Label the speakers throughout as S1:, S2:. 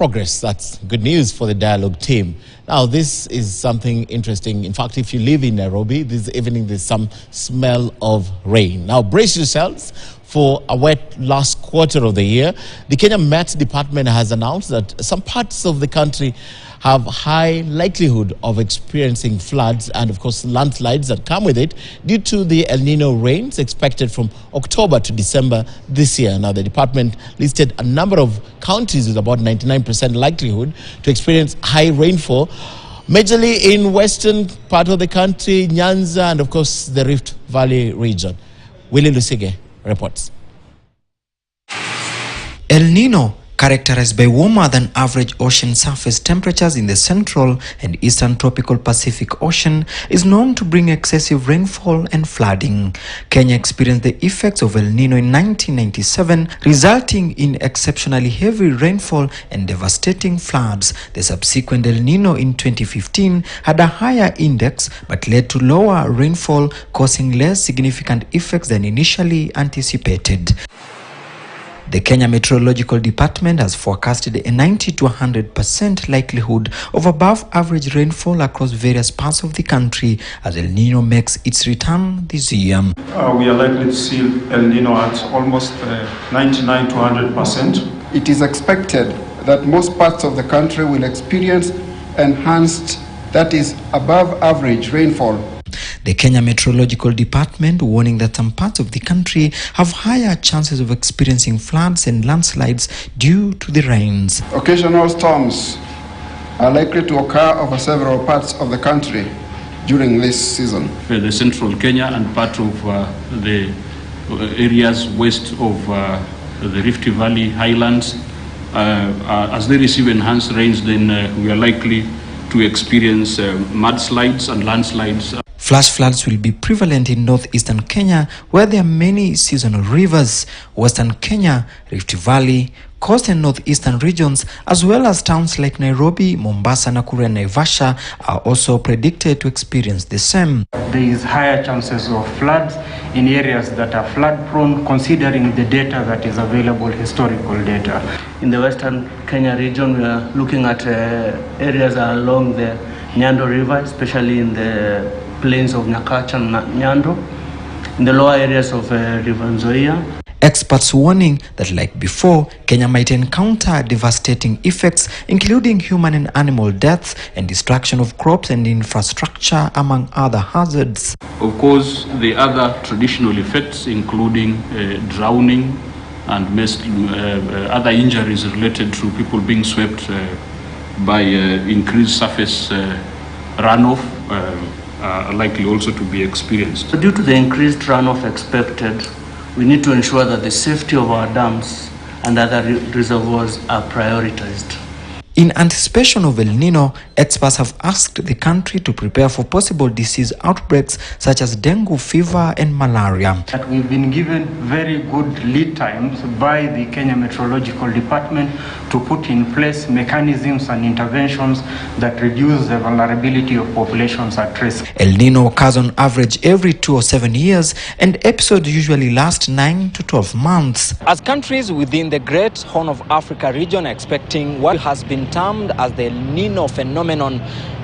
S1: progress. That's good news for the dialogue team. Now, this is something interesting. In fact, if you live in Nairobi, this evening there's some smell of rain. Now, brace yourselves for a wet last quarter of the year. The Kenya Met Department has announced that some parts of the country have high likelihood of experiencing floods and, of course, landslides that come with it due to the El Nino rains expected from October to December this year. Now, the department listed a number of counties with about 99% likelihood to experience high rainfall, majorly in western part of the country, Nyanza, and, of course, the Rift Valley region. Willie Lusige reports.
S2: El Nino, characterized by warmer than average ocean surface temperatures in the central and eastern tropical Pacific Ocean, is known to bring excessive rainfall and flooding. Kenya experienced the effects of El Nino in 1997, resulting in exceptionally heavy rainfall and devastating floods. The subsequent El Nino in 2015 had a higher index but led to lower rainfall, causing less significant effects than initially anticipated. The Kenya Meteorological Department has forecasted a 90 to 100% likelihood of above average rainfall across various parts of the country as El Nino makes its return this year.
S3: We are likely to see El Nino at almost 99 to 100%.
S4: It is expected that most parts of the country will experience enhanced, that is, above average rainfall.
S2: The Kenya Meteorological Department warning that some parts of the country have higher chances of experiencing floods and landslides due to the rains.
S4: Occasional storms are likely to occur over several parts of the country during this season.
S5: The central Kenya and part of the areas west of the Rift Valley highlands, as they receive enhanced rains, then we are likely to experience mudslides and landslides.
S2: Flash floods will be prevalent in northeastern Kenya, where there are many seasonal rivers. Western Kenya, Rift Valley, coast and northeastern regions, as well as towns like Nairobi, Mombasa, Nakuru, and Naivasha are also predicted to experience the same.
S6: There is higher chances of floods in areas that are flood prone, considering the data that is available, historical data.
S7: In the western Kenya region, we are looking at areas along the Nyando River, especially in the plains of Nyakacha and Nyando, in the lower areas of River Nzoia.
S2: Experts warning that, like before, Kenya might encounter devastating effects, including human and animal deaths and destruction of crops and infrastructure, among other hazards.
S5: Of course, the other traditional effects, including drowning and other injuries related to people being swept by increased surface runoff, are likely also to be experienced.
S7: So due to the increased runoff expected, we need to ensure that the safety of our dams and other reservoirs are prioritized.
S2: In anticipation of El Nino, experts have asked the country to prepare for possible disease outbreaks such as dengue fever and malaria.
S6: That we've been given very good lead times by the Kenya Meteorological Department to put in place mechanisms and interventions that reduce the vulnerability of populations at risk.
S2: El Nino occurs on average every 2 or 7 years, and episodes usually last 9 to 12 months. As countries within the Great Horn of Africa region are expecting what has been termed as the El Nino phenomenon,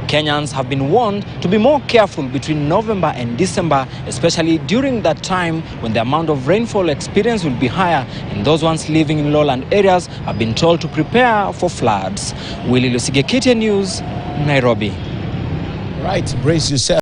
S2: Kenyans have been warned to be more careful between November and December, especially during that time when the amount of rainfall experienced will be higher, and those ones living in lowland areas have been told to prepare for floods. Willie Lusige, KTN News, Nairobi.
S1: Right, brace yourself.